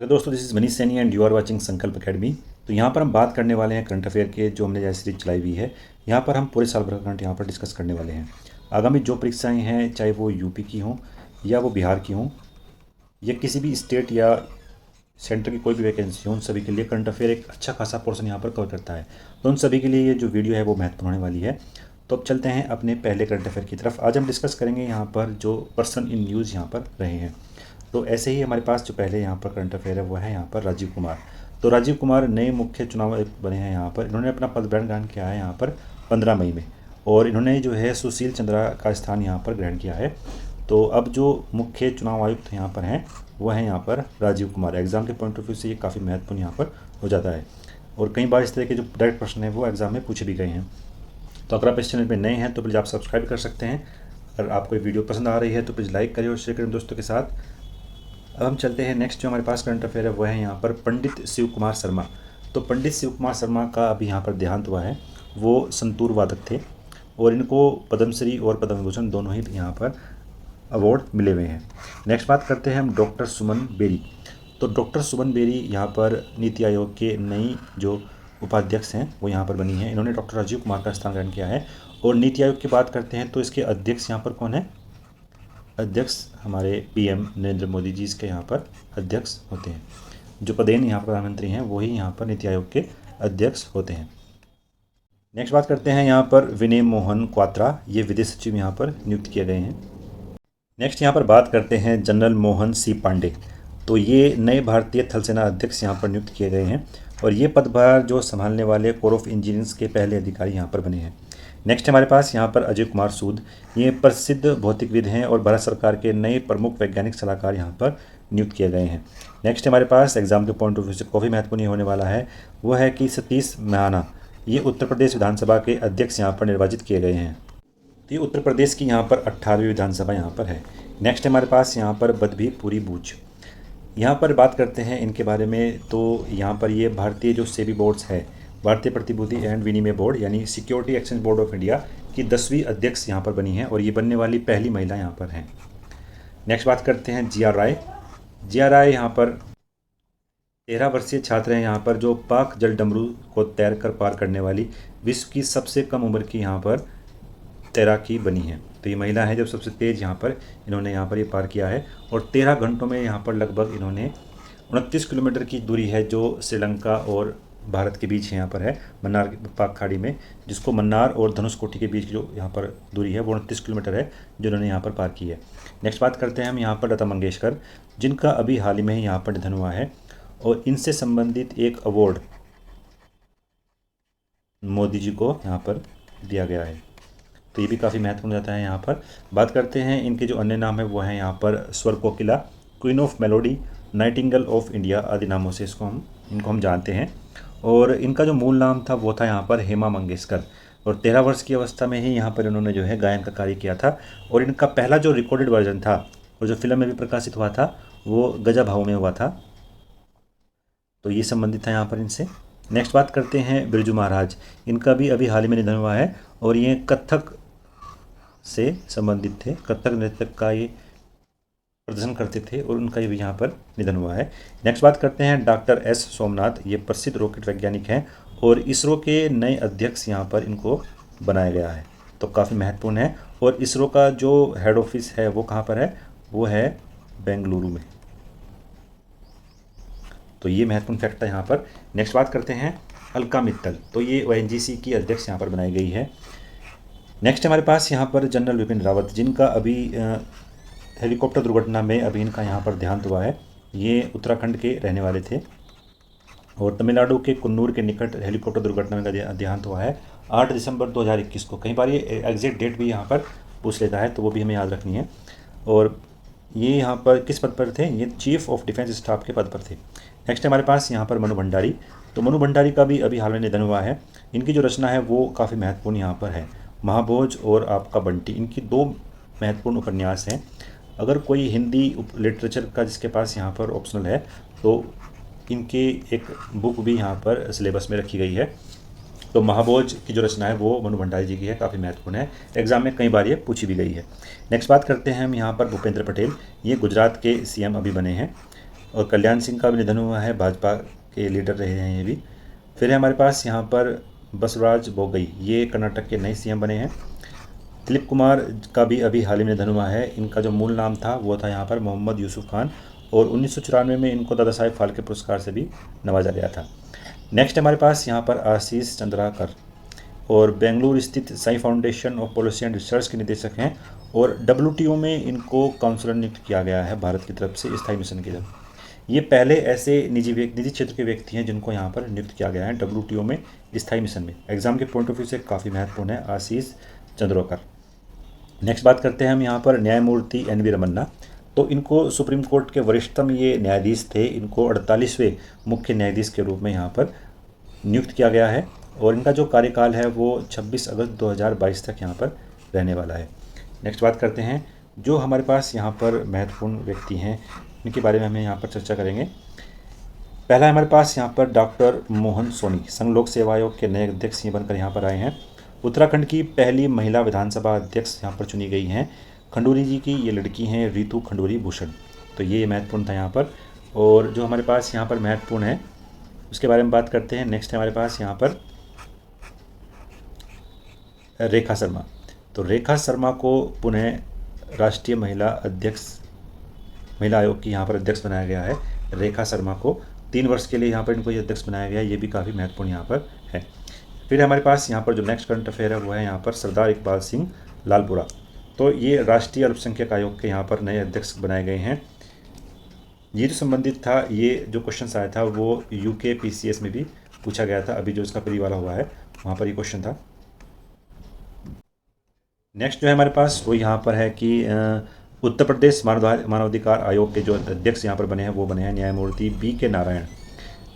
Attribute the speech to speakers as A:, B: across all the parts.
A: तो दोस्तों, this is Manish Saini and you are watching Sankalp academy. तो यहाँ पर हम बात करने वाले हैं करंट अफेयर के, जो हमने जैसे सीरीज चलाई हुई है। यहाँ पर हम पूरे साल भर का करंट यहाँ पर डिस्कस करने वाले हैं। आगामी जो परीक्षाएं हैं, चाहे वो यूपी की हों या वो बिहार की हों या किसी भी स्टेट या सेंटर की कोई भी वैकेंसी हो, उन सभी के लिए करंट अफेयर एक अच्छा खासा पोर्शन यहाँ पर कवर करता है। तो उन सभी के लिए ये जो वीडियो है वो महत्वपूर्ण होने वाली है। तो अब चलते हैं अपने पहले करंट अफेयर की तरफ। आज हम डिस्कस करेंगे यहाँ पर जो पर्सन इन न्यूज़ यहाँ पर रहे हैं। तो ऐसे ही हमारे पास जो पहले यहाँ पर करंट अफेयर है वो है यहाँ पर राजीव कुमार। तो राजीव कुमार नए मुख्य चुनाव आयुक्त बने हैं यहाँ पर। इन्होंने अपना पदभार ग्रहण किया है यहाँ पर 15 मई में, और इन्होंने जो है सुशील चंद्रा का स्थान यहाँ पर ग्रहण किया है। तो अब जो मुख्य चुनाव आयुक्त यहाँ पर हैं वो है यहाँ पर राजीव कुमार। एग्ज़ाम के पॉइंट ऑफ व्यू से ये काफ़ी महत्वपूर्ण यहाँ पर हो जाता है, और कई बार इस तरह के जो डायरेक्ट प्रश्न हैं वो एग्ज़ाम में पूछे भी गए हैं। तो अगर आप इस चैनल पर नए हैं तो प्लीज़ आप सब्सक्राइब कर सकते हैं। अगर आपको ये वीडियो पसंद आ रही है तो प्लीज़ लाइक करिए और शेयर करें दोस्तों के साथ। अब हम चलते हैं नेक्स्ट जो हमारे पास करंट अफेयर है वो है यहाँ पर पंडित शिव कुमार शर्मा। तो पंडित शिव कुमार शर्मा का अभी यहाँ पर देहांत हुआ है। वो संतूर वादक थे और इनको पद्मश्री और पद्म विभूषण दोनों ही यहाँ पर अवार्ड मिले हुए हैं। नेक्स्ट बात करते हैं हम डॉक्टर सुमन बेरी। तो डॉक्टर सुमन बेरी यहाँ पर नीति आयोग के नई जो उपाध्यक्ष हैं वो यहाँ पर बनी हैं। इन्होंने डॉक्टर राजीव कुमार का स्थान ग्रहण किया है। और नीति आयोग की बात करते हैं तो इसके अध्यक्ष यहाँ पर कौन है? अध्यक्ष हमारे पीएम नरेंद्र मोदी जी इसके यहाँ पर अध्यक्ष होते हैं। जो पदेन यहाँ पर प्रधानमंत्री हैं वही यहाँ पर नीति आयोग के अध्यक्ष होते हैं। नेक्स्ट बात करते हैं यहाँ पर विनय मोहन क्वात्रा। ये विदेश सचिव यहाँ पर नियुक्त किए गए हैं। नेक्स्ट यहाँ पर बात करते हैं जनरल मोहन सी पांडे। तो ये नए भारतीय थल सेना अध्यक्ष यहाँ पर नियुक्त किए गए हैं, और ये पदभार जो संभालने वाले कोर ऑफ इंजीनियर्स के पहले अधिकारी यहाँ पर बने हैं। नेक्स्ट हमारे पास यहाँ पर अजय कुमार सूद। ये प्रसिद्ध भौतिकविद हैं और भारत सरकार के नए प्रमुख वैज्ञानिक सलाहकार यहाँ पर नियुक्त किए गए हैं। नेक्स्ट हमारे पास एग्जाम के पॉइंट ऑफ व्यू से काफ़ी महत्वपूर्ण होने वाला है, वो है कि सतीश महाना ये उत्तर प्रदेश विधानसभा के अध्यक्ष यहाँ पर निर्वाचित किए गए हैं। तो ये उत्तर प्रदेश की यहाँ पर 18वीं विधानसभा यहाँ पर है। नेक्स्ट हमारे पास यहाँ पर बद्भी पुरी बूच। यहाँ पर बात करते हैं इनके बारे में। तो यहाँ पर ये भारतीय जो सेबी बोर्ड्स है, भारतीय प्रतिभूति एंड विनिमय बोर्ड यानी security exchange board of India की 10वीं अध्यक्ष यहाँ पर बनी है, और ये बनने वाली पहली महिला यहाँ पर हैं। नेक्स्ट बात करते हैं जी आर राय। जी आर राय यहाँ पर 13 वर्षीय छात्र हैं यहाँ पर, जो पाक जल डमरू को तैरकर पार करने वाली विश्व की सबसे कम उम्र की यहाँ पर तैराकी बनी है। तो ये महिला है जब सबसे तेज़ यहाँ पर इन्होंने यहाँ पर ये पार किया है, और 13 घंटों में यहाँ पर लगभग इन्होंने 29 किलोमीटर की दूरी है जो श्रीलंका और भारत के बीच यहाँ पर है, मन्नार पाक खाड़ी में, जिसको मन्नार और धनुषकोटी के बीच की जो यहाँ पर दूरी है वो 29 किलोमीटर है जो इन्होंने यहाँ पर पार की है। नेक्स्ट बात करते हैं हम यहाँ पर लता मंगेशकर, जिनका अभी हाल ही में यहाँ पर निधन हुआ है, और इनसे संबंधित एक अवार्ड मोदी जी को यहाँ पर दिया गया है। तो ये भी काफ़ी महत्वपूर्ण रहता है। यहाँ पर बात करते हैं इनके जो अन्य नाम है वो हैं यहाँ पर स्वर कोकिला, queen of melody, nightingale of India आदि नामों से इनको हम जानते हैं। और इनका जो मूल नाम था वो था यहाँ पर हेमा मंगेशकर, और 13 वर्ष की अवस्था में ही यहाँ पर इन्होंने जो है गायन का कार्य किया था। और इनका पहला जो रिकॉर्डेड वर्जन था और जो फिल्म में भी प्रकाशित हुआ था वो गजा भाव में हुआ था। तो ये संबंधित था यहाँ पर इनसे। नेक्स्ट बात करते हैं बिरजू महाराज। इनका भी अभी हाल ही में निधन हुआ है, और ये कथक से संबंधित थे, कथक नृत्य का ये प्रदर्शन करते थे, और उनका ये भी यहाँ पर निधन हुआ है। नेक्स्ट बात करते हैं डॉक्टर एस सोमनाथ। ये प्रसिद्ध रॉकेट वैज्ञानिक हैं, और इसरो के नए अध्यक्ष यहाँ पर इनको बनाया गया है। तो काफ़ी महत्वपूर्ण है। और इसरो का जो हेड ऑफिस है वो कहाँ पर है? वो है बेंगलुरु में। तो ये महत्वपूर्ण फैक्ट है यहाँ पर। नेक्स्ट बात करते हैं अलका मित्तल। तो ये ONGC की अध्यक्ष यहाँ पर बनाई गई है। नेक्स्ट हमारे पास यहाँ पर जनरल विपिन रावत, जिनका अभी हेलीकॉप्टर दुर्घटना में अभी इनका यहाँ पर देहांत हुआ है। ये उत्तराखंड के रहने वाले थे, और तमिलनाडु के कुन्नूर के निकट हेलीकॉप्टर दुर्घटना में इनका देहांत हुआ है 8 दिसंबर 2021 को। कई बार ये एग्जैक्ट डेट भी यहाँ पर पूछ लेता है, तो वो भी हमें याद रखनी है। और ये यहाँ पर किस पद पर थे? ये चीफ ऑफ डिफेंस स्टाफ के पद पर थे। नेक्स्ट हमारे पास यहाँ पर मनु भंडारी। तो मनु भंडारी का भी अभी हाल में निधन हुआ है। इनकी जो रचना है वो काफ़ी महत्वपूर्ण यहाँ पर है, महाभोज और आपका बंटी। इनकी 2 महत्वपूर्ण उपन्यास हैं। अगर कोई हिंदी लिटरेचर का जिसके पास यहाँ पर ऑप्शनल है तो इनकी एक बुक भी यहाँ पर सिलेबस में रखी गई है। तो महाभोज की जो रचना है वो मनु भंडारी जी की है, काफ़ी महत्वपूर्ण है, एग्जाम में कई बार ये पूछी भी गई है। नेक्स्ट बात करते हैं हम यहाँ पर भूपेंद्र पटेल। ये गुजरात के CM अभी बने हैं। और कल्याण सिंह का भी निधन हुआ है, भाजपा के लीडर रहे हैं ये भी। फिर है हमारे पास यहाँ पर बसवराज बोगई, ये कर्नाटक के नए सीएम बने हैं। दिलीप कुमार का भी अभी हाल ही में निधन हुआ है। इनका जो मूल नाम था वो था यहाँ पर मोहम्मद यूसुफ खान, और 1994 में इनको दादा साहेब फाल्के पुरस्कार से भी नवाजा गया था। नेक्स्ट हमारे पास यहाँ पर आशीष चंद्राकर, और बेंगलुरु स्थित Sai foundation of policy and research के निदेशक हैं, और WTO में इनको काउंसलर नियुक्त किया गया है भारत की तरफ से स्थायी मिशन की तरफ। ये पहले ऐसे निजी क्षेत्र के व्यक्ति हैं जिनको यहाँ पर नियुक्त किया गया है WTO में स्थायी मिशन में। एग्जाम के पॉइंट ऑफ व्यू से काफ़ी महत्वपूर्ण है आशीष चंद्रोकर। नेक्स्ट बात करते हैं हम यहाँ पर न्यायमूर्ति NV रमन्ना। तो इनको सुप्रीम कोर्ट के वरिष्ठतम ये न्यायाधीश थे, इनको 48वें मुख्य न्यायाधीश के रूप में यहाँ पर नियुक्त किया गया है, और इनका जो कार्यकाल है वो 26 अगस्त 2022 तक यहाँ पर रहने वाला है। नेक्स्ट बात करते हैं जो हमारे पास यहाँ पर महत्वपूर्ण व्यक्ति हैं, इनके बारे में हमें यहाँ पर चर्चा करेंगे। पहला हमारे पास यहाँ पर डॉक्टर मोहन सोनी, संघ लोक सेवा आयोग के नए अध्यक्ष ये बनकर यहाँ पर आए हैं। उत्तराखंड की पहली महिला विधानसभा अध्यक्ष यहाँ पर चुनी गई हैं। खंडूरी जी की ये लड़की हैं रितु खंडूरी भूषण, तो ये महत्वपूर्ण था यहाँ पर। और जो हमारे पास यहाँ पर महत्वपूर्ण है उसके बारे में बात करते हैं। नेक्स्ट है हमारे पास यहाँ पर रेखा शर्मा। तो रेखा शर्मा को पुनः राष्ट्रीय महिला आयोग की यहाँ पर अध्यक्ष बनाया गया है। रेखा शर्मा को 3 वर्ष के लिए यहाँ पर इनको ये अध्यक्ष बनाया गया है, ये भी काफ़ी महत्वपूर्ण यहाँ पर है। फिर हमारे पास यहाँ पर जो नेक्स्ट करंट अफेयर है वो है यहाँ पर सरदार इकबाल सिंह लालपुरा। तो ये राष्ट्रीय अल्पसंख्यक आयोग के यहाँ पर नए अध्यक्ष बनाए गए हैं। ये जो संबंधित था, ये जो क्वेश्चन आया था वो UK PCS में भी पूछा गया था, अभी जो इसका प्री वाला हुआ है वहाँ पर ये क्वेश्चन था। नेक्स्ट जो है हमारे पास वो यहाँ पर है कि उत्तर प्रदेश मानवाधिकार आयोग के जो अध्यक्ष यहाँ पर बने हैं वो बने हैं न्यायमूर्ति BK नारायण,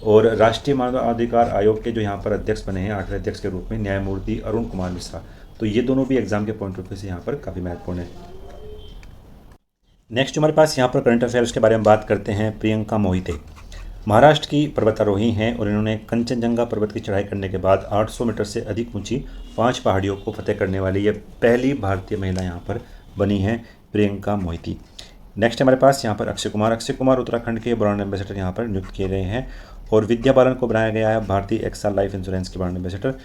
A: और राष्ट्रीय मानवाधिकार आयोग के जो यहाँ पर अध्यक्ष बने हैं 8वें अध्यक्ष के रूप में न्यायमूर्ति अरुण कुमार मिश्रा। तो ये दोनों भी एग्जाम के पॉइंट ऑफ व्यू से यहाँ पर काफ़ी महत्वपूर्ण है। नेक्स्ट हमारे पास यहाँ पर करंट अफेयर्स के बारे में बात करते हैं। प्रियंका मोहिते महाराष्ट्र की पर्वतारोही हैं, और इन्होंने कंचनजंगा पर्वत की चढ़ाई करने के बाद 800 मीटर से अधिक ऊंची 5 पहाड़ियों को फतेह करने वाली ये पहली भारतीय महिला यहाँ पर बनी है, प्रियंका मोहिती। नेक्स्ट हमारे पास यहाँ पर अक्षय कुमार उत्तराखंड के ब्रांड एम्बेसडर यहाँ पर नियुक्त किए गए हैं, और विद्या बालन को बनाया गया है भारतीय एक्सा लाइफ इंश्योरेंस के ब्रांड एम्बेसडर।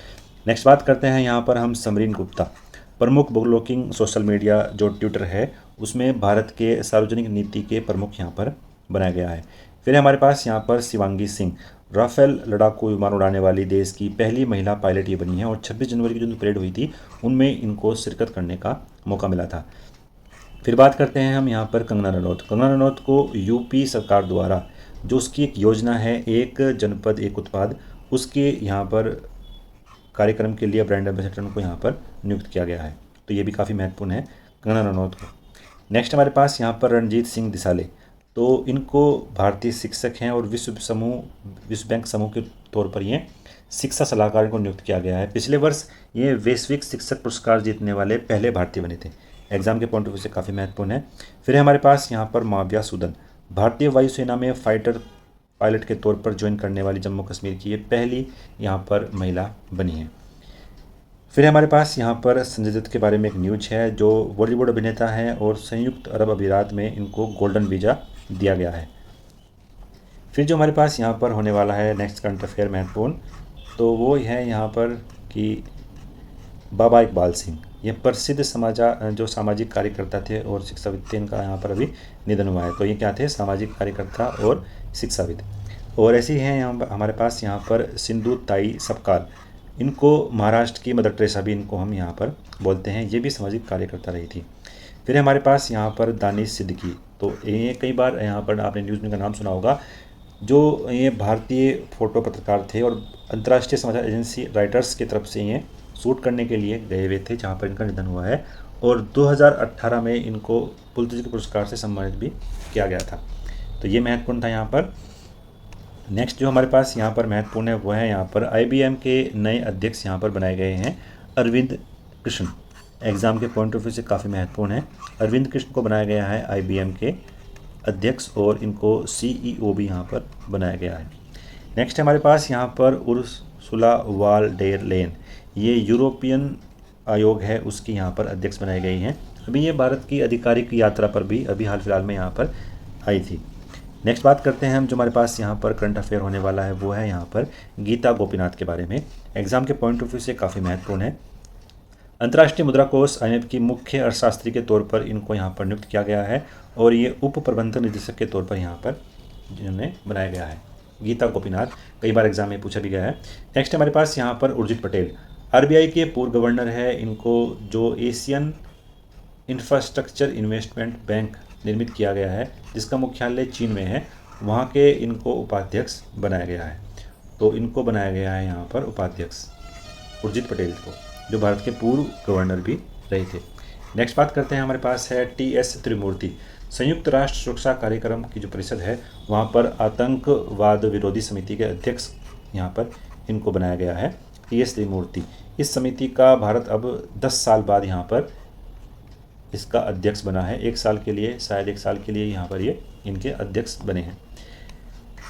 A: नेक्स्ट बात करते हैं यहाँ पर हम समरीन गुप्ता, प्रमुख ब्लॉगिंग सोशल मीडिया जो ट्विटर है उसमें भारत के सार्वजनिक नीति के प्रमुख यहाँ पर बनाया गया है। फिर हमारे पास यहाँ पर शिवांगी सिंह, राफेल लड़ाकू विमान उड़ाने वाली देश की पहली महिला पायलट ये बनी है, और 26 जनवरी की जो परेड हुई थी उनमें इनको शिरकत करने का मौका मिला था। फिर बात करते हैं हम यहाँ पर कंगना रनौत को UP सरकार द्वारा जो उसकी एक योजना है एक जनपद एक उत्पाद, उसके यहाँ पर कार्यक्रम के लिए ब्रांड एम्बेसडर को यहाँ पर नियुक्त किया गया है, तो ये भी काफ़ी महत्वपूर्ण है कंगना रनौत को। नेक्स्ट हमारे पास यहाँ पर रणजीत सिंह दिसाले, तो इनको भारतीय शिक्षक हैं और विश्व बैंक समूह के तौर पर ये शिक्षा सलाहकार को नियुक्त किया गया है। पिछले वर्ष ये वैश्विक शिक्षक पुरस्कार जीतने वाले पहले भारतीय बने थे, एग्जाम के पॉइंट ऑफ व्यू से काफ़ी महत्वपूर्ण है। फिर हमारे पास यहाँ पर माव्या सूदन, भारतीय वायुसेना में फाइटर पायलट के तौर पर ज्वाइन करने वाली जम्मू कश्मीर की ये पहली यहाँ पर महिला बनी है। फिर हमारे पास यहाँ पर संजय दत्त के बारे में एक न्यूज है, जो बॉलीवुड अभिनेता हैं और संयुक्त अरब अमीरात में इनको गोल्डन वीज़ा दिया गया है। फिर जो हमारे पास यहाँ पर होने वाला है नेक्स्ट करंट अफेयर महत्वपूर्ण, तो वो है यहाँ पर कि बाबा इकबाल सिंह, ये प्रसिद्ध सामाजिक कार्यकर्ता थे और शिक्षाविद थे, इनका यहाँ पर अभी निधन हुआ है। तो ये क्या थे, सामाजिक कार्यकर्ता और शिक्षाविद। और ऐसे ही हैं यहाँ हमारे पास यहाँ पर सिंधु ताई सपकाल, इनको महाराष्ट्र की मदर टेरेसा भी इनको हम यहाँ पर बोलते हैं, ये भी सामाजिक कार्यकर्ता रही थी। फिर हमारे पास यहाँ पर दानिश सिद्दीकी, तो ये कई बार यहाँ पर आपने न्यूज़ में का नाम सुना होगा, जो ये भारतीय फोटो पत्रकार थे और अंतर्राष्ट्रीय समाचार एजेंसी राइटर्स की तरफ से ये शूट करने के लिए गए हुए थे, जहाँ पर इनका निधन हुआ है, और 2018 में इनको पुलित्ज़र पुरस्कार से सम्मानित भी किया गया था। तो ये महत्वपूर्ण था यहाँ पर। नेक्स्ट जो हमारे पास यहाँ पर महत्वपूर्ण है वो है यहाँ पर IBM के नए अध्यक्ष यहाँ पर बनाए गए हैं अरविंद कृष्ण, एग्ज़ाम के पॉइंट ऑफ व्यू से काफ़ी महत्वपूर्ण है। अरविंद कृष्ण को बनाया गया है IBM के अध्यक्ष, और इनको CEO भी यहाँ पर बनाया गया है। नेक्स्ट हमारे पास यहाँ पर उर्सुला वाल डेर लेन, ये यूरोपियन आयोग है उसकी यहाँ पर अध्यक्ष बनाई गई हैं। अभी ये भारत की आधिकारिक यात्रा पर भी अभी हाल फिलहाल में यहाँ पर आई थी। नेक्स्ट बात करते हैं हम, जो हमारे पास यहाँ पर करंट अफेयर होने वाला है वो है यहाँ पर गीता गोपीनाथ के बारे में। एग्जाम के पॉइंट ऑफ व्यू से काफ़ी महत्वपूर्ण है। अंतर्राष्ट्रीय मुद्रा कोष IMF की मुख्य अर्थशास्त्री के तौर पर इनको यहाँ पर नियुक्त किया गया है और ये उप प्रबंधक निदेशक के तौर पर यहाँ पर जिन्हें बनाया गया है। गीता गोपीनाथ कई बार एग्जाम में पूछा भी गया है। नेक्स्ट हमारे पास यहाँ पर उर्जित पटेल RBI के पूर्व गवर्नर है। इनको जो एशियन इंफ्रास्ट्रक्चर इन्वेस्टमेंट बैंक निर्मित किया गया है जिसका मुख्यालय चीन में है, वहाँ के इनको उपाध्यक्ष बनाया गया है। तो इनको बनाया गया है यहाँ पर उपाध्यक्ष उर्जित पटेल को, जो भारत के पूर्व गवर्नर भी रहे थे। नेक्स्ट बात करते हैं, हमारे पास है TS त्रिमूर्ति। संयुक्त राष्ट्र सुरक्षा कार्यक्रम की जो परिषद है वहाँ पर आतंकवाद विरोधी समिति के अध्यक्ष यहाँ पर इनको बनाया गया है TS त्रिमूर्ति। इस समिति का भारत अब 10 साल बाद यहाँ पर इसका अध्यक्ष बना है। 1 साल के लिए, शायद 1 साल के लिए यहाँ पर ये इनके अध्यक्ष बने हैं।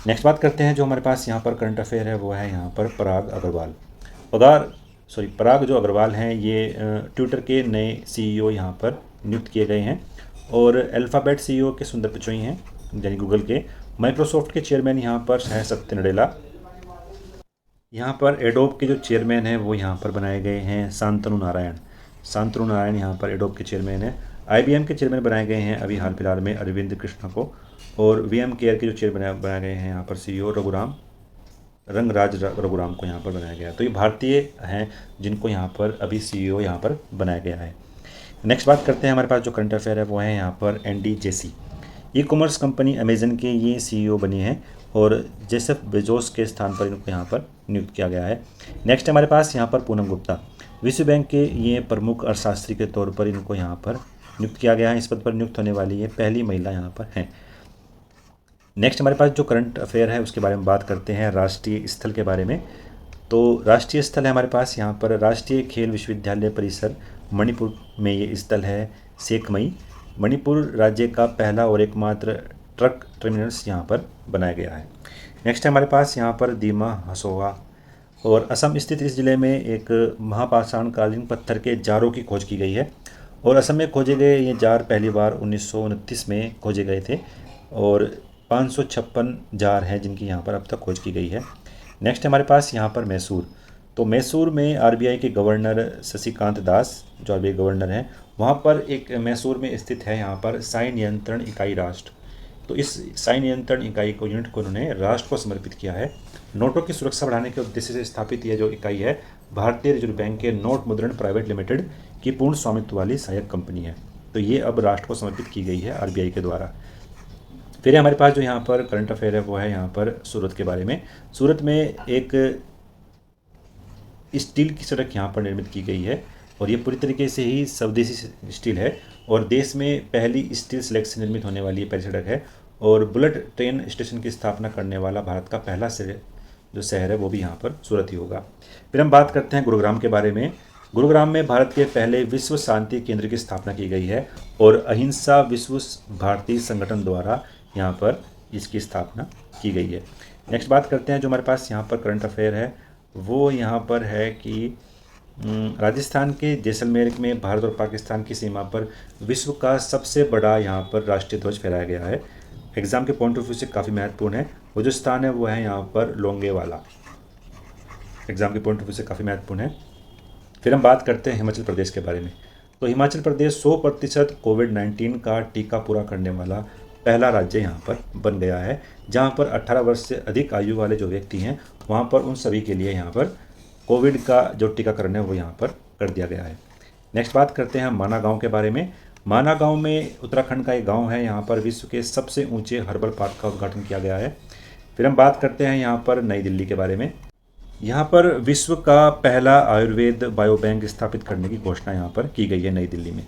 A: नेक्स्ट बात करते हैं, जो हमारे पास यहाँ पर करंट अफेयर है वो है यहाँ पर पराग अग्रवाल। पराग जो अग्रवाल हैं ये ट्विटर के नए CEO यहाँ पर नियुक्त किए गए हैं और अल्फ़ाबेट CEO के सुंदर पिचोई हैं, यानी गूगल के। माइक्रोसॉफ्ट के चेयरमैन यहाँ पर है सत्य नडेला। यहाँ पर एडोब के जो चेयरमैन हैं वो यहाँ पर बनाए गए हैं शांतनु नारायण यहाँ पर एडोब के चेयरमैन हैं। IBM के चेयरमैन बनाए गए हैं अभी हाल फिलहाल में अरविंद कृष्णा को, और VM केयर के जो चेयरमैन बनाए गए हैं यहाँ पर CEO रंगराज रघुराम को यहाँ पर बनाया गया। तो ये भारतीय हैं जिनको यहाँ पर अभी CEO यहाँ पर बनाया गया है। नेक्स्ट बात करते हैं, हमारे पास जो करंट अफेयर है वो है यहाँ पर Andy Jassy. E-commerce company Amazon के ये CEO बने हैं और जेफ बेजोस के स्थान पर इनको यहाँ पर नियुक्त किया गया है। नेक्स्ट हमारे पास यहाँ पर पूनम गुप्ता, विश्व बैंक के ये प्रमुख अर्थशास्त्री के तौर पर इनको यहाँ पर नियुक्त किया गया है। इस पद पर नियुक्त होने वाली ये पहली महिला यहाँ पर हैं। नेक्स्ट हमारे पास जो करंट अफेयर है उसके बारे में बात करते हैं, राष्ट्रीय स्थल के बारे में। तो राष्ट्रीय स्थल है हमारे पास यहाँ पर राष्ट्रीय खेल विश्वविद्यालय परिसर मणिपुर में ये स्थल है सेकमई। मणिपुर राज्य का पहला और एकमात्र ट्रक टर्मिनस यहाँ पर बनाया गया है। नेक्स्ट हमारे पास यहाँ पर दीमा हसोआ, और असम स्थित इस जिले में एक महापाषाणकालीन पत्थर के जारों की खोज की गई है और असम में खोजे गए ये जार पहली बार 1929 में खोजे गए थे और 556 जार हैं जिनकी यहाँ पर अब तक खोज की गई है। नेक्स्ट हमारे पास यहाँ पर मैसूर। तो मैसूर में RBI के गवर्नर शशिकांत दास जो RBI गवर्नर हैं, वहाँ पर एक मैसूर में स्थित है यहाँ पर साई नियंत्रण इकाई राष्ट्र। तो इस साई नियंत्रण इकाई को यूनिट को उन्होंने राष्ट्र को समर्पित किया है। नोटों की सुरक्षा बढ़ाने के उद्देश्य से स्थापित यह जो इकाई है भारतीय रिजर्व बैंक के नोट मुद्रण प्राइवेट लिमिटेड की पूर्ण स्वामित्व वाली सहायक कंपनी है। तो ये अब राष्ट्र को समर्पित की गई है RBI के द्वारा। फिर हमारे पास जो यहाँ पर करंट अफेयर है वो है यहाँ पर सूरत के बारे में। सूरत में एक स्टील की सड़क यहाँ पर निर्मित की गई है और ये पूरी तरीके से ही स्वदेशी स्टील है और देश में पहली स्टील स्लैग से निर्मित होने वाली ये पहली सड़क है और बुलेट ट्रेन स्टेशन की स्थापना करने वाला भारत का पहला जो शहर है वो भी यहाँ पर सूरत ही होगा। फिर हम बात करते हैं गुरुग्राम के बारे में। गुरुग्राम में भारत के पहले विश्व शांति केंद्र की स्थापना की गई है और अहिंसा विश्व भारती संगठन द्वारा यहाँ पर इसकी स्थापना की गई है। नेक्स्ट बात करते हैं, जो हमारे पास यहाँ पर करंट अफेयर है वो यहाँ पर है कि राजस्थान के जैसलमेर में भारत और पाकिस्तान की सीमा पर विश्व का सबसे बड़ा यहाँ पर राष्ट्रीय ध्वज फहराया गया है। एग्ज़ाम के पॉइंट ऑफ व्यू से काफ़ी महत्वपूर्ण है। वो जो स्थान है वो है यहाँ पर लोंगेवाला। एग्ज़ाम के पॉइंट ऑफ व्यू से काफ़ी महत्वपूर्ण है। फिर हम बात करते हैं हिमाचल प्रदेश के बारे में। तो हिमाचल प्रदेश 100% कोविड-19 का टीका पूरा करने वाला पहला राज्य यहाँ पर बन गया है, जहाँ पर 18 वर्ष से अधिक आयु वाले जो व्यक्ति हैं वहाँ पर उन सभी के लिए यहाँ पर कोविड का जो टीकाकरण है वो यहाँ पर कर दिया गया है। नेक्स्ट बात करते हैं माना गांव के बारे में। माना गांव में उत्तराखंड का एक गांव है, यहाँ पर विश्व के सबसे ऊंचे हर्बल पार्क का उद्घाटन किया गया है। फिर हम बात करते हैं यहाँ पर नई दिल्ली के बारे में। यहाँ पर विश्व का पहला आयुर्वेद बायोबैंक स्थापित करने की घोषणा यहाँ पर की गई है नई दिल्ली में।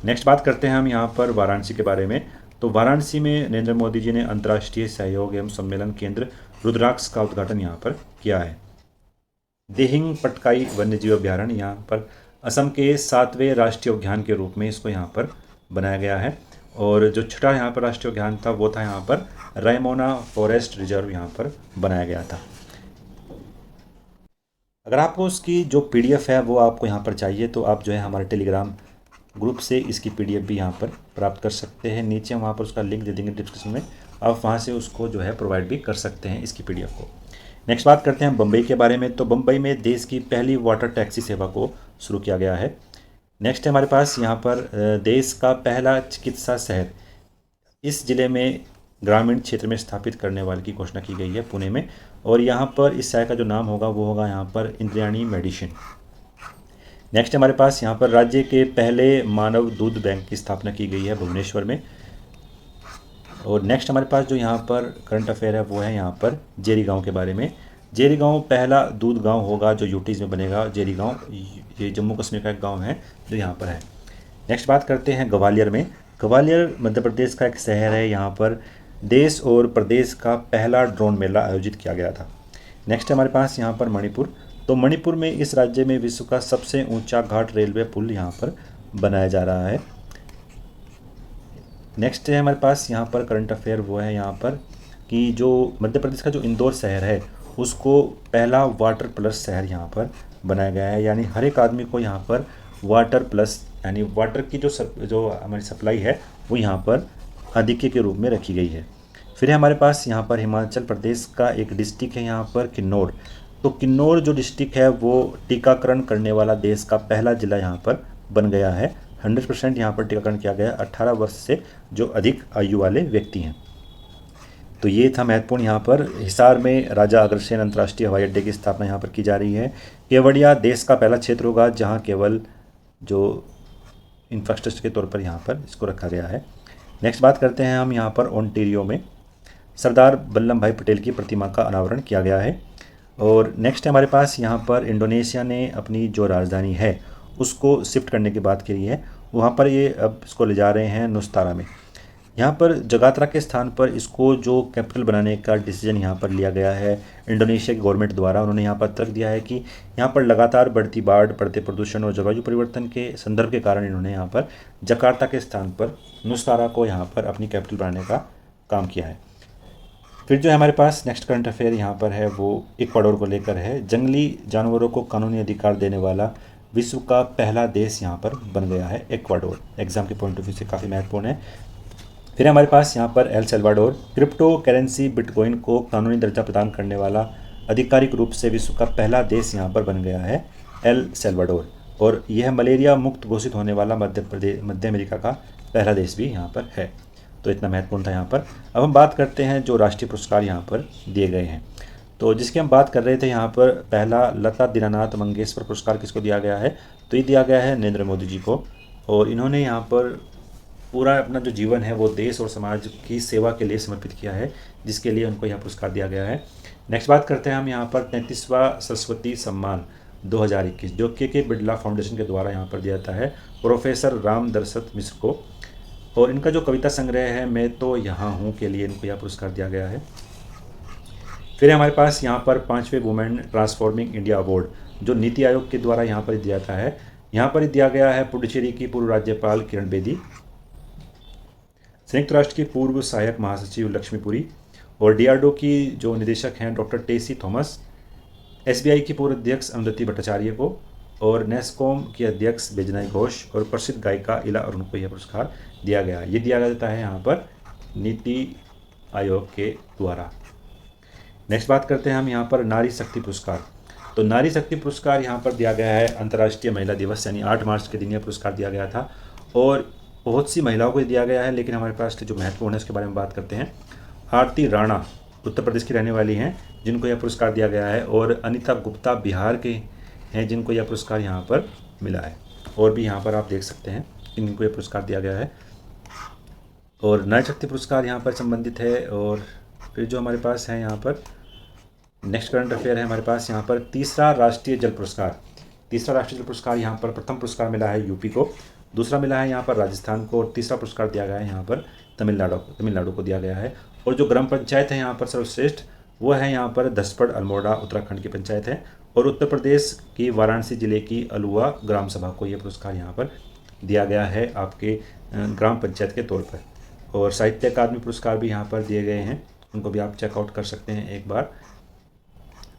A: नेक्स्ट बात करते हैं हम यहाँ पर वाराणसी के बारे में। तो वाराणसी में नरेंद्र मोदी जी ने अंतर्राष्ट्रीय सहयोग एवं सम्मेलन केंद्र रुद्राक्ष का उद्घाटन यहाँ पर किया है। देहिंग पटकाई वन्यजीव अभ्यारण्य यहाँ पर असम के 7वें राष्ट्रीय उद्यान के रूप में इसको यहाँ पर बनाया गया है और जो छठा यहाँ पर राष्ट्रीय उद्यान था वो था यहाँ पर रायमोना फॉरेस्ट रिजर्व यहाँ पर बनाया गया था। अगर आपको उसकी जो PDF है वो आपको यहाँ पर चाहिए तो आप जो है हमारे टेलीग्राम ग्रुप से इसकी PDF भी यहाँ पर प्राप्त कर सकते हैं। नीचे वहाँ पर उसका लिंक दे देंगे डिस्क्रिप्शन में, आप वहाँ से उसको जो है प्रोवाइड भी कर सकते हैं इसकी PDF को। नेक्स्ट बात करते हैं बम्बई के बारे में। तो बम्बई में देश की पहली वाटर टैक्सी सेवा को शुरू किया गया है। नेक्स्ट है हमारे पास यहाँ पर देश का पहला चिकित्सा शहर इस ज़िले में ग्रामीण क्षेत्र में स्थापित करने वाले की घोषणा की गई है पुणे में, और यहाँ पर इस शहर का जो नाम होगा वो होगा यहाँ पर इंद्रायणी मेडिसिन। नेक्स्ट हमारे पास यहाँ पर राज्य के पहले मानव दूध बैंक की स्थापना की गई है भुवनेश्वर में। और नेक्स्ट हमारे पास जो यहाँ पर करंट अफेयर है वो है यहाँ पर जेरी गांव के बारे में। जेरी गांव पहला दूध गांव होगा जो यूटीज़ में बनेगा। जेरी गांव ये जम्मू कश्मीर का एक गांव है जो यहाँ पर है। नेक्स्ट बात करते हैं ग्वालियर में। ग्वालियर मध्य प्रदेश का एक शहर है। यहाँ पर देश और प्रदेश का पहला ड्रोन मेला आयोजित किया गया था। नेक्स्ट हमारे पास यहाँ पर मणिपुर। तो मणिपुर में इस राज्य में विश्व का सबसे ऊंचा घाट रेलवे पुल यहाँ पर बनाया जा रहा है। नेक्स्ट है हमारे पास यहाँ पर करंट अफेयर वो है यहाँ पर कि जो मध्य प्रदेश का जो इंदौर शहर है उसको पहला वाटर प्लस शहर यहाँ पर बनाया गया है। यानी हर एक आदमी को यहाँ पर वाटर प्लस यानी वाटर की जो हमारी सप्लाई है वो यहाँ पर आधिक्य के रूप में रखी गई है। फिर हमारे पास यहाँ पर हिमाचल प्रदेश का एक डिस्ट्रिक्ट है यहाँ पर किन्नौर। तो किन्नौर जो डिस्ट्रिक्ट है वो टीकाकरण करने वाला देश का पहला ज़िला यहाँ पर बन गया है। 100% यहाँ पर टीकाकरण किया गया 18 वर्ष से जो अधिक आयु वाले व्यक्ति हैं। तो ये था महत्वपूर्ण। यहाँ पर हिसार में राजा अग्रसेन अंतर्राष्ट्रीय हवाई अड्डे की स्थापना यहाँ पर की जा रही है। केवड़िया देश का पहला क्षेत्र होगा जहाँ केवल जो इंफ्रास्ट्रक्चर के तौर पर यहाँ पर इसको रखा गया है। नेक्स्ट बात करते हैं हम यहाँ पर ओंटारियो में सरदार वल्लभ भाई पटेल की प्रतिमा का अनावरण किया गया है। और नेक्स्ट हमारे पास यहाँ पर इंडोनेशिया ने अपनी जो राजधानी है उसको शिफ्ट करने की बात करी है। वहाँ पर ये अब इसको ले जा रहे हैं नुस्तारा में। यहाँ पर जगात्रा के स्थान पर इसको जो कैपिटल बनाने का डिसीजन यहाँ पर लिया गया है इंडोनेशिया की गवर्नमेंट द्वारा। उन्होंने यहाँ पर तर्क दिया है कि यहाँ पर लगातार बढ़ती बाढ़, बढ़ते प्रदूषण और जलवायु परिवर्तन के संदर्भ के कारण इन्होंने यहाँ पर जकार्ता के स्थान पर नुस्तारा को यहाँ पर अपनी कैपिटल बनाने का काम किया है। फिर जो है हमारे पास नेक्स्ट करंट अफेयर यहाँ पर है वो इक्वाडोर को लेकर है। जंगली जानवरों को कानूनी अधिकार देने वाला विश्व का पहला देश यहाँ पर बन गया है इक्वाडोर। एग्जाम के पॉइंट ऑफ व्यू से काफ़ी महत्वपूर्ण है। फिर हमारे पास यहाँ पर El Salvador crypto currency bitcoin को कानूनी दर्जा प्रदान करने वाला आधिकारिक रूप से विश्व का पहला देश यहाँ पर बन गया है एल सल्वाडोर। और यह मलेरिया मुक्त घोषित होने वाला मध्य अमेरिका का पहला देश भी यहाँ पर है। तो इतना महत्वपूर्ण था यहाँ पर। अब हम बात करते हैं जो राष्ट्रीय पुरस्कार यहाँ पर दिए गए हैं। तो जिसकी हम बात कर रहे थे यहाँ पर पहला लता दीनानाथ मंगेशकर पुरस्कार किसको दिया गया है, तो ये दिया गया है नरेंद्र मोदी जी को। और इन्होंने यहाँ पर पूरा अपना जो जीवन है वो देश और समाज की सेवा के लिए समर्पित किया है, जिसके लिए उनको यह पुरस्कार दिया गया है। नेक्स्ट बात करते हैं हम यहाँ पर 33वां सरस्वती सम्मान 2021 जो के बिरला फाउंडेशन के द्वारा यहाँ पर दिया जाता है प्रोफेसर राम दरसत मिश्र को। और इनका जो कविता संग्रह है मैं तो यहाँ हूँ के लिए इनको यह पुरस्कार दिया गया है। फिर हमारे पास यहाँ पर 5वें वुमेन ट्रांसफॉर्मिंग इंडिया अवार्ड जो नीति आयोग के द्वारा यहाँ पर दिया जाता है। यहाँ पर दिया गया है पुडुचेरी की पूर्व राज्यपाल किरण बेदी, संयुक्त राष्ट्र की पूर्व सहायक महासचिव लक्ष्मीपुरी और DRDO की जो निदेशक हैं डॉक्टर टेसी थॉमस, SBI की पूर्व अध्यक्ष अरुंधति भट्टाचार्य को और नेस्कॉम की अध्यक्ष बेजनाई घोष और प्रसिद्ध गायिका इला अरुण को यह पुरस्कार दिया गया। ये दिया जाता है यहाँ पर नीति आयोग के द्वारा। नेक्स्ट बात करते हैं हम यहाँ पर नारी शक्ति पुरस्कार। तो नारी शक्ति पुरस्कार यहाँ पर दिया गया है अंतर्राष्ट्रीय महिला दिवस यानी 8 मार्च के दिन यह पुरस्कार दिया गया था और बहुत सी महिलाओं को दिया गया है। लेकिन हमारे पास जो महत्वपूर्ण है उसके बारे में बात करते हैं। आरती राणा उत्तर प्रदेश की रहने वाली हैं जिनको यह पुरस्कार दिया गया है, और अनिता गुप्ता बिहार के हैं जिनको यह पुरस्कार यहाँ पर मिला है। और भी यहाँ पर आप देख सकते हैं इनको यह पुरस्कार दिया गया है और नारी शक्ति पुरस्कार यहाँ पर संबंधित है। और फिर जो हमारे पास है यहाँ पर नेक्स्ट करंट अफेयर है हमारे पास यहाँ पर तीसरा राष्ट्रीय जल पुरस्कार यहाँ पर प्रथम पुरस्कार मिला है यूपी को, दूसरा मिला है यहाँ पर राजस्थान को और तीसरा पुरस्कार दिया गया है यहाँ पर तमिलनाडु को दिया गया है। और जो ग्राम पंचायत है यहाँ पर सर्वश्रेष्ठ वो है यहाँ पर दसपड़ अल्मोड़ा उत्तराखंड की पंचायत है, और उत्तर प्रदेश की वाराणसी जिले की अलुआ ग्राम सभा को ये पुरस्कार यहाँ पर दिया गया है आपके ग्राम पंचायत के तौर पर। और साहित्य अकादमी पुरस्कार भी यहाँ पर दिए गए हैं, उनको भी आप चेकआउट कर सकते हैं एक बार।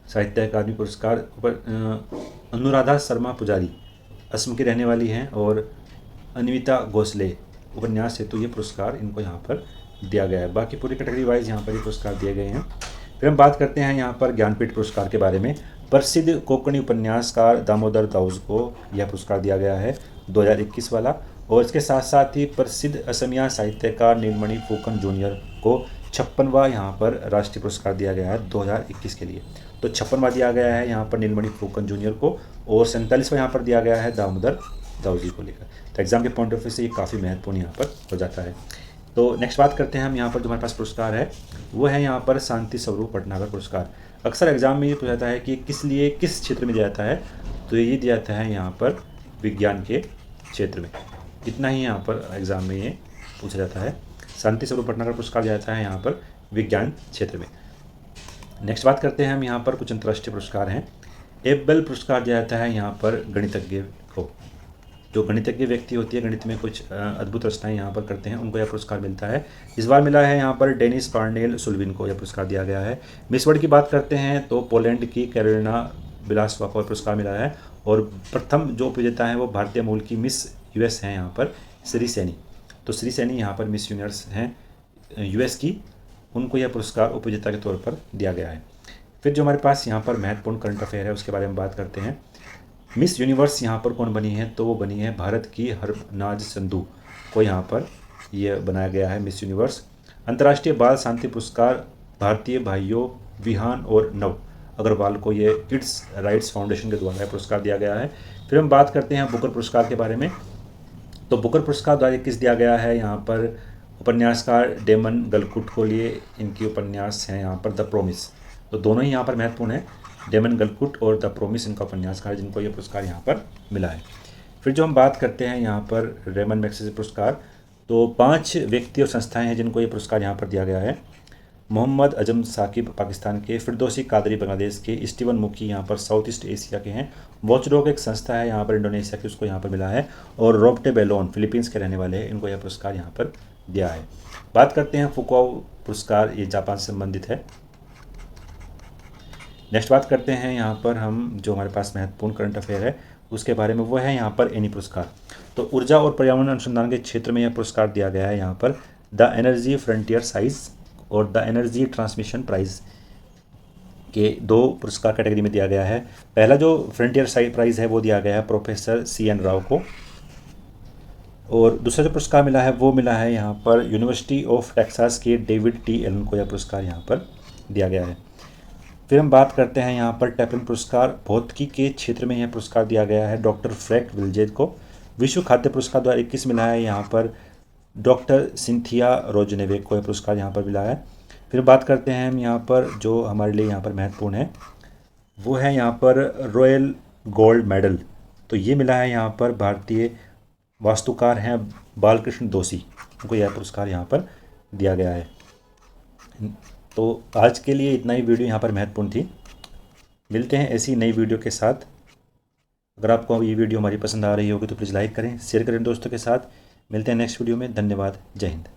A: साहित्य अकादमी पुरस्कार पर अनुराधा शर्मा पुजारी असम की रहने वाली हैं और अनिविता घोसले उपन्यास हेतु ये पुरस्कार इनको यहाँ पर दिया गया है। बाकी पूरी कैटेगरी वाइज यहाँ पर ये पुरस्कार दिए गए हैं। फिर हम बात करते हैं यहाँ पर ज्ञानपीठ पुरस्कार के बारे में। प्रसिद्ध कोंकणी उपन्यासकार दामोदर दाऊज को यह पुरस्कार दिया गया है 2021 वाला। और इसके साथ साथ ही प्रसिद्ध असमिया साहित्यकार नीलमणि फूकन जूनियर को 56वां यहाँ पर राष्ट्रीय पुरस्कार दिया गया है 2021 के लिए। तो 56वां दिया गया है यहाँ पर नीलमणि फूकन जूनियर को, और 47वां यहाँ पर दिया गया है दामोदर दाऊजी को लेकर। तो एग्जाम के पॉइंट ऑफ व्यू से ये काफ़ी महत्वपूर्ण यहाँ पर हो जाता है। तो नेक्स्ट बात करते हैं हम यहाँ पर जो हमारे पास पुरस्कार है वो है यहाँ पर शांति स्वरूप भटनागर पुरस्कार। अक्सर एग्जाम में ये पूछा जाता है कि किस लिए, किस क्षेत्र में दिया जाता है, तो ये दिया जाता है यहाँ पर विज्ञान के क्षेत्र में। इतना ही यहाँ पर एग्जाम में ये पूछा जाता है। शांति स्वरूप भटनागर पुरस्कार दिया जाता है यहाँ पर विज्ञान क्षेत्र में। नेक्स्ट बात करते हैं हम यहाँ पर कुछ अंतर्राष्ट्रीय पुरस्कार हैं। एबेल पुरस्कार दिया जाता है यहाँ पर गणितज्ञ को। जो गणितज्ञ व्यक्ति होती है, गणित में कुछ अद्भुत रचनाएं यहाँ पर करते हैं, उनको यह पुरस्कार मिलता है। इस बार मिला है यहाँ पर डेनिस पार्नेल सुल्विन को यह पुरस्कार दिया गया है। मिस वर्ल्ड की बात करते हैं तो पोलैंड की कैरोलिना बिलासवा को पुरस्कार मिला है। और प्रथम जो उपविजेता है वो भारतीय मूल की मिस यूएस हैं यहाँ पर श्री सैनी। तो श्री सैनी यहाँ पर मिस यूनिवर्स हैं यूएस की, उनको यह पुरस्कार उपविजेता के तौर पर दिया गया है। फिर जो हमारे पास यहाँ पर महत्वपूर्ण करंट अफेयर है उसके बारे में बात करते हैं। मिस यूनिवर्स यहाँ पर कौन बनी है, तो वो बनी है भारत की हरनाज संधू को यहाँ पर यह बनाया गया है मिस यूनिवर्स। अंतर्राष्ट्रीय बाल शांति पुरस्कार भारतीय भाइयों विहान और नव अग्रवाल को ये किड्स राइट्स फाउंडेशन के द्वारा पुरस्कार दिया गया है। फिर हम बात करते हैं बुकर पुरस्कार के बारे में। तो बुकर पुरस्कार 2021 दिया गया है यहाँ पर उपन्यासकार डेमन गलकुट को लिए। इनकी उपन्यास हैं यहाँ पर द प्रोमिस। तो दोनों ही यहाँ पर महत्वपूर्ण है, डेमन गलकुट और द प्रोमिस इनका उपन्यासकार जिनको ये पुरस्कार यहाँ पर मिला है। फिर जो हम बात करते हैं यहाँ पर रेमन मैग्सेसे पुरस्कार, तो 5 व्यक्ति और संस्थाएं हैं जिनको ये पुरस्कार यहाँ पर दिया गया है। मोहम्मद अजम साकिब पाकिस्तान के, फिरदौसी कादरी बांग्लादेश के, स्टीवन मुकी यहाँ पर साउथ ईस्ट एशिया के हैं, वॉचडॉग एक संस्था है यहाँ पर इंडोनेशिया की, उसको यहाँ पर मिला है। और रोबर्टे बेलोन फिलीपींस के रहने वाले हैं, इनको यह पुरस्कार यहाँ पर दिया है। बात करते हैं फुकाओ पुरस्कार, ये जापान से संबंधित है। नेक्स्ट बात करते हैं यहाँ पर हम जो हमारे पास महत्वपूर्ण करंट अफेयर है उसके बारे में, वो है यहाँ पर एनी पुरस्कार। तो ऊर्जा और पर्यावरण अनुसंधान के क्षेत्र में यह पुरस्कार दिया गया है यहाँ पर द एनर्जी फ्रंटियर साइज और द एनर्जी ट्रांसमिशन प्राइज़ के 2 पुरस्कार कैटेगरी में दिया गया है। पहला जो फ्रंटियर साइज प्राइज़ है वो दिया गया है प्रोफेसर CN राव को, और दूसरा जो पुरस्कार मिला है वो मिला है यहाँ पर यूनिवर्सिटी ऑफ टेक्सास के डेविड T. एलन को यह पुरस्कार यहाँ पर दिया गया है। फिर हम बात करते हैं यहाँ पर टैपलिन पुरस्कार, भौतिकी के क्षेत्र में यह पुरस्कार दिया गया है डॉक्टर फ्रैंक विल्जेज को। विश्व खाद्य पुरस्कार 2021 मिला है यहाँ पर डॉक्टर सिंथिया रोजनेवेक को यह पुरस्कार यहाँ पर मिला है। फिर बात करते हैं हम यहाँ पर जो हमारे लिए यहाँ पर महत्वपूर्ण है वो है यहाँ पर रॉयल गोल्ड मेडल। तो ये मिला है यहाँ पर भारतीय वास्तुकार हैं बालकृष्ण दोषी, उनको यह पुरस्कार यहाँ पर दिया गया है। तो आज के लिए इतना ही वीडियो यहाँ पर महत्वपूर्ण थी। मिलते हैं ऐसी नई वीडियो के साथ। अगर आपको ये वीडियो हमारी पसंद आ रही होगी तो प्लीज़ लाइक करें, शेयर करें दोस्तों के साथ। मिलते हैं नेक्स्ट वीडियो में। धन्यवाद। जय हिंद।